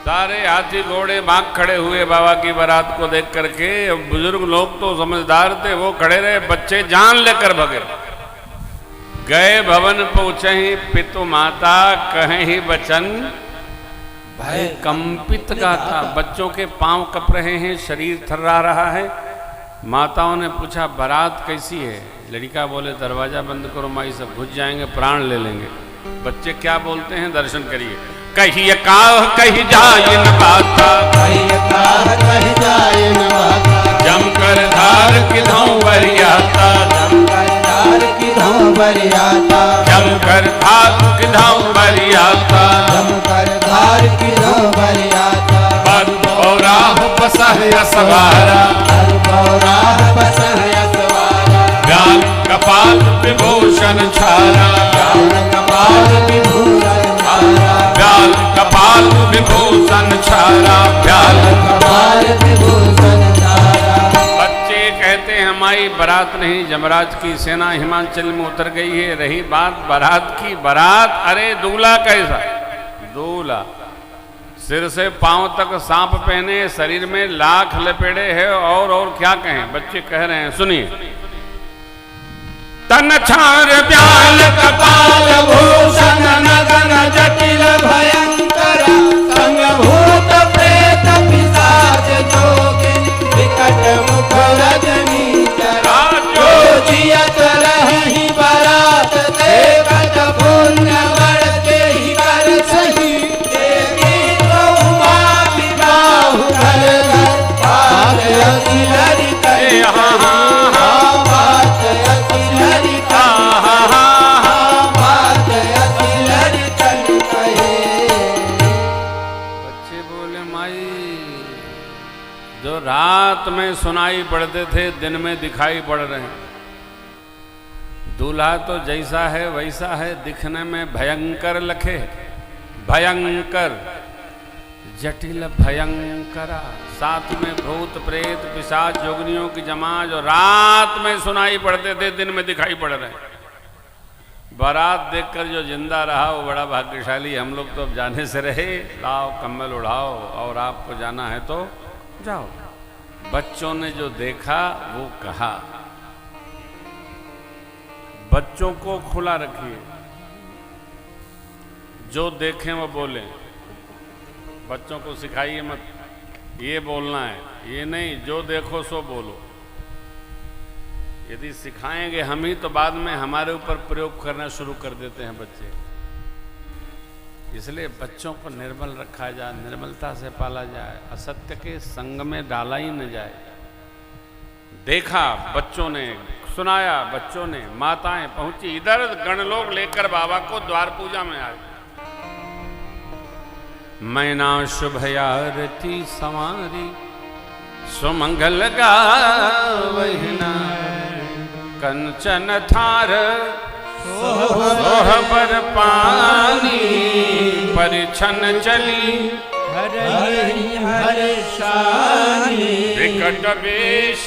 सारे हाथी घोड़े भाग खड़े हुए बाबा की बारात को देख करके। बुजुर्ग लोग तो समझदार थे, वो खड़े रहे, बच्चे जान लेकर भगे। गए भवन पहुंचे ही पितु माता, कहे ही वचन भय कंपित गाता। बच्चों के पांव कप रहे हैं, शरीर थर्रा रहा है। माताओं ने पूछा बारात कैसी है? लड़का बोले दरवाजा बंद करो माई, सब घुस जाएंगे, प्राण ले लेंगे। बच्चे क्या बोलते हैं दर्शन करिए। कहिए काह कही जाए न बाता, कहिए काह कही जाए न बाता। जमकर धार किधों बरियाता, जमकर धार किधों बरियाता। जमकर धार किधों बरियाता, जमकर धार किधों बरियाता। पर राह बसह सवारा, राह बसह सवारा। व्याल कपाल विभूषण छारा, व्याल कपाल विभूषण छारा। व्याल कपाल विभूषण छारा, व्याल कपाल विभूषण छारा। बच्चे कहते हैं हमारी बारात नहीं, जमराज की सेना हिमाचल में उतर गई है। रही बात बारात की, बारात अरे दूल्हा कैसा? दूल्हा सिर से पांव तक सांप पहने, शरीर में लाख लपेड़े है, और क्या कहें। बच्चे कह रहे हैं, सुनिए। तन छार व्याल कपाल भूषण नगन जटिल भयंकर। संग भूत प्रेत पिशाच जोगिन विकट मुख रजनीचर। जो जियत रहहि बारात देखत पुण्य बढ़ते ही कर सही। देवी तो उमा विबाहु घर घर बात अति लरि कहे। बात अति लरि बात अति लरि कहे। बच्चे बोले माई जो रात में सुनाई पड़ते थे दिन में दिखाई पड़ रहे हैं। दूल्हा तो जैसा है वैसा है, दिखने में भयंकर लखे, भयंकर जटिल भयंकरा। साथ में भूत प्रेत पिशाच जोगनियों की जमात जो रात में सुनाई पड़ते थे दिन में दिखाई पड़ रहे हैं। बारात देखकर जो जिंदा रहा वो बड़ा भाग्यशाली। हम लोग तो अब जाने से रहे। लाओ कम्बल उड़ाओ, और आपको जाना है तो जाओ। बच्चों ने जो देखा वो कहा। बच्चों को खुला रखिए, जो देखें वो बोलें। बच्चों को सिखाइए मत ये बोलना है, ये नहीं जो देखो सो बोलो। यदि सिखाएंगे हम ही तो बाद में हमारे ऊपर प्रयोग करना शुरू कर देते हैं बच्चे। इसलिए बच्चों को निर्मल रखा जाए, निर्मलता से पाला जाए, असत्य के संग में डाला ही न जाए। देखा बच्चों ने, सुनाया बच्चों ने, माताएं पहुंची इधर, गण लोग लेकर बाबा को द्वार पूजा में आए। मैना शुभ आरती संवारी, सुमंगल गावहिना। कंचन थार सोहबर पानी, परिछन चली हर शानी। विकट वेश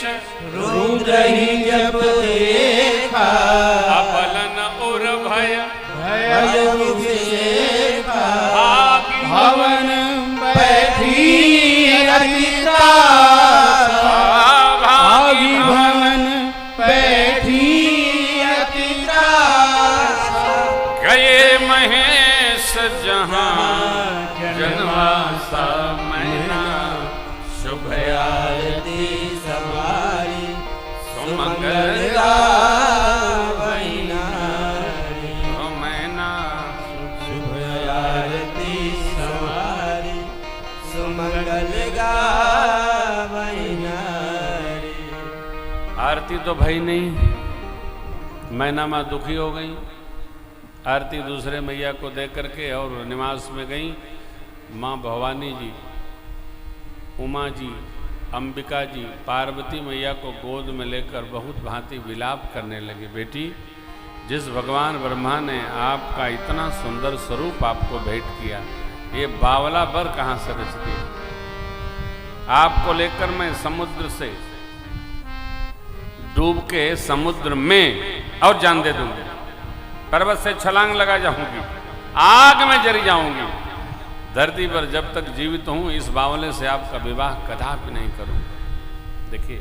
रुद्रहि जब देखा, अपलन उर भय भय विशेखा। भागी भवन बैठी अतिता, भागी भवन बैठी अतिता। गए महेश जहां जनवासा। मैना शुभ आरती सवारी, सुमंगल गावहिना। मैना शुभ आरती सवारी, सुमंगल गावहिना। आरती तो भाई नहीं, मैना माँ दुखी हो गई। आरती दूसरे मैया को दे करके और निवास में गई। माँ भवानी जी, उमा जी, अंबिका जी पार्वती मैया को गोद में लेकर बहुत भांति विलाप करने लगे। बेटी, जिस भगवान ब्रह्मा ने आपका इतना सुंदर स्वरूप आपको भेंट किया, ये बावला बर कहाँ से रच दिया? आपको लेकर मैं समुद्र से डूब के समुद्र में और जान दे दूंगी, पर्वत से छलांग लगा जाऊंगी, आग में जल जाऊंगी, धरती पर जब तक जीवित हूं इस बावले से आपका विवाह कदापि नहीं करूंगा। देखिए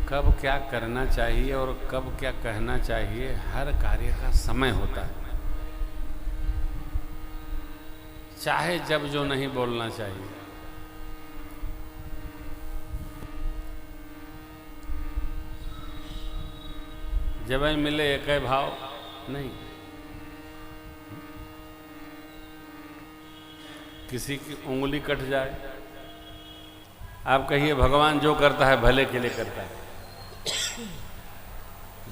कब क्या करना चाहिए और कब क्या कहना चाहिए, हर कार्य का समय होता है। चाहे जब जो नहीं बोलना चाहिए। जब मिले एक भाव नहीं, किसी की उंगली कट जाए, आप कहिए भगवान जो करता है भले के लिए करता है,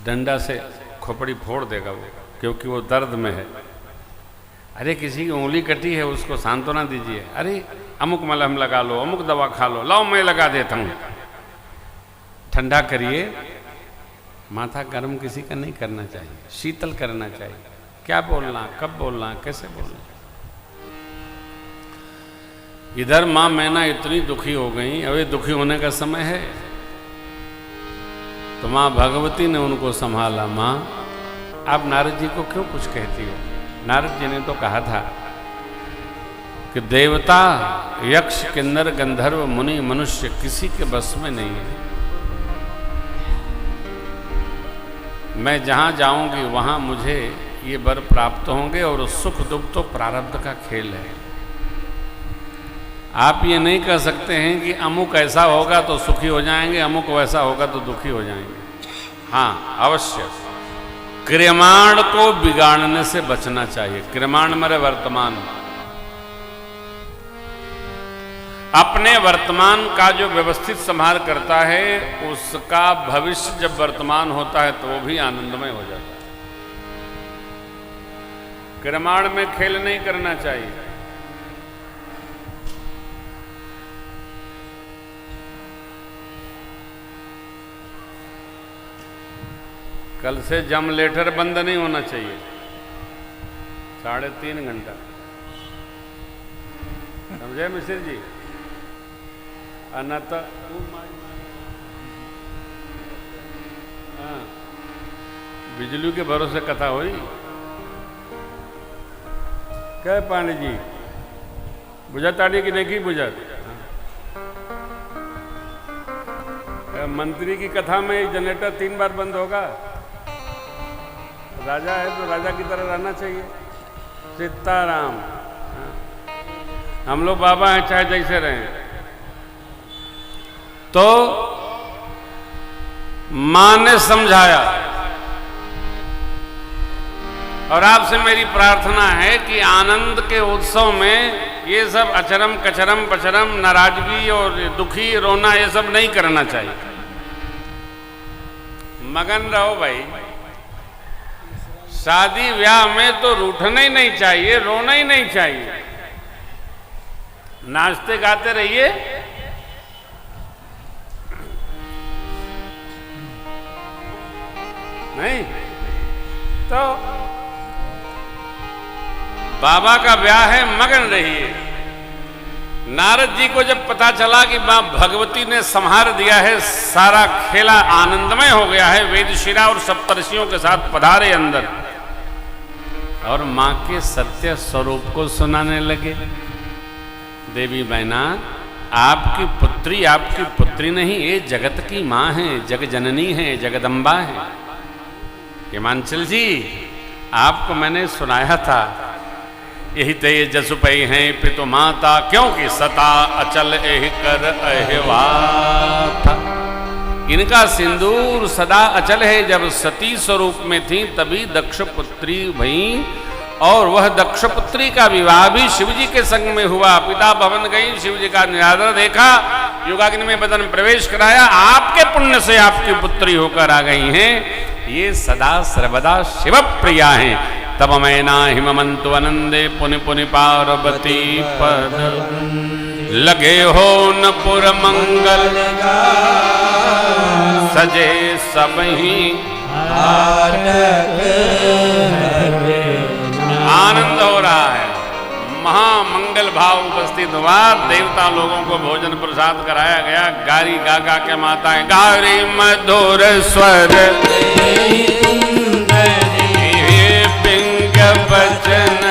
डंडा से खोपड़ी फोड़ देगा वो, क्योंकि वो दर्द में है। अरे किसी की उंगली कटी है उसको सांत्वना दीजिए, अरे अमुक मलहम लगा लो, अमुक दवा खा लो, लाओ मैं लगा देता हूं, ठंडा करिए। माथा गर्म किसी का नहीं करना चाहिए, शीतल करना चाहिए। क्या बोलना, कब बोलना, कैसे बोलना। इधर मां मैना इतनी दुखी हो गई, अभी दुखी होने का समय है, तो मां भगवती ने उनको संभाला। मां आप नारद जी को क्यों कुछ कहती हो? नारद जी ने तो कहा था कि देवता, यक्ष, किन्नर, गंधर्व, मुनि, मनुष्य किसी के बस में नहीं है। मैं जहां जाऊंगी वहां मुझे ये वर प्राप्त होंगे और सुख दुख तो प्रारब्ध का खेल है। आप ये नहीं कह सकते हैं कि अमुक ऐसा होगा तो सुखी हो जाएंगे, अमुक वैसा होगा तो दुखी हो जाएंगे। हाँ अवश्य क्रियमाण को बिगाड़ने से बचना चाहिए। क्रियमाण मेरे वर्तमान, अपने वर्तमान का जो व्यवस्थित संभाल करता है उसका भविष्य जब वर्तमान होता है तो वो भी आनंदमय हो जाता है। क्रियमाण में खेल नहीं करना चाहिए। कल से जम लेटर बंद नहीं होना चाहिए 3.5 घंटा, समझे मिश्र जी? अनत बिजली के भरोसे कथा हुई। क्या पांडे जी बुझा ताड़ी की नहीं बुझा? मंत्री की कथा में जनरेटर 3 बार बंद होगा। राजा है तो राजा की तरह रहना चाहिए। सीताराम। हम लोग बाबा हैं चाहे जैसे रहें। तो मां ने समझाया और आपसे मेरी प्रार्थना है कि आनंद के उत्सव में ये सब अचरम कचरम पचरम नाराजगी और दुखी रोना ये सब नहीं करना चाहिए। मगन रहो भाई। शादी ब्याह में तो रूठना ही नहीं चाहिए, रोना ही नहीं चाहिए। नाचते गाते रहिए। नहीं तो बाबा का ब्याह है, मगन रहिए। नारद जी को जब पता चला कि मां भगवती ने संहार दिया है, सारा खेला आनंदमय हो गया है, वेदशिरा और सप्तर्षियों के साथ पधारे अंदर और मां के सत्य स्वरूप को सुनाने लगे। देवी मैना आपकी पुत्री नहीं, ये जगत की मां है, जग जननी है, जगदम्बा है। हिमांचल जी आपको मैंने सुनाया था, यही ते जसुपई हैं पितु माता, क्योंकि सता अचल एह कर अहवा था। इनका सिंदूर सदा अचल है। जब सती स्वरूप में थी तभी दक्ष पुत्री भई, और वह दक्ष पुत्री का विवाह भी शिव जी के संग में हुआ। पिता भवन गई, शिव जी का निरादर देखा, युगाग्नि में बदन प्रवेश कराया। आपके पुण्य से आपकी पुत्री होकर आ गई हैं। ये सदा सर्वदा शिव प्रिया हैं। तब मैना हिमंतु आनंदे पुनि पुनि पार्वती पद, लगे हो न पुर मंगल सजे सबही। आनंद हो रहा है, महामंगल भाव उपस्थित हुआ। देवता लोगों को भोजन प्रसाद कराया गया। गारी गा गा के माताएं गारी मधुर स्वर, पिंग बचन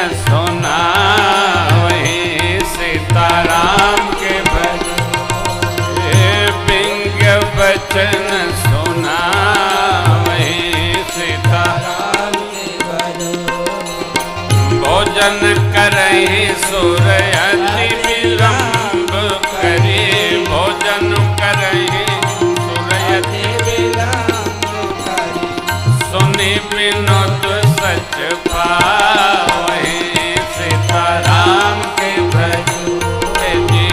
भोजन करहि सुर अति विलंब करी, भोजन करहि सुर अति सुनि विनोद सच पावहि, सीताराम के भजो जी,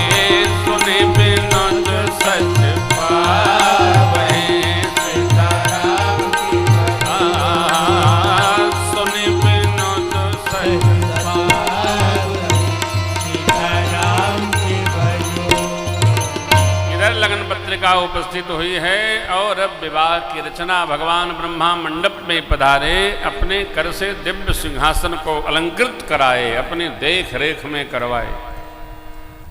सुनि विनोद सच पावहि, सीताराम के भजो, सुनि विनोद सच पावहि, सीताराम के भजो। इधर लगन पत्रिका उपस्थित हुई है और अब विवाह की रचना भगवान ब्रह्मा मंडप में पधारे, अपने कर से दिव्य सिंहासन को अलंकृत कराए, अपनी देख रेख में करवाए।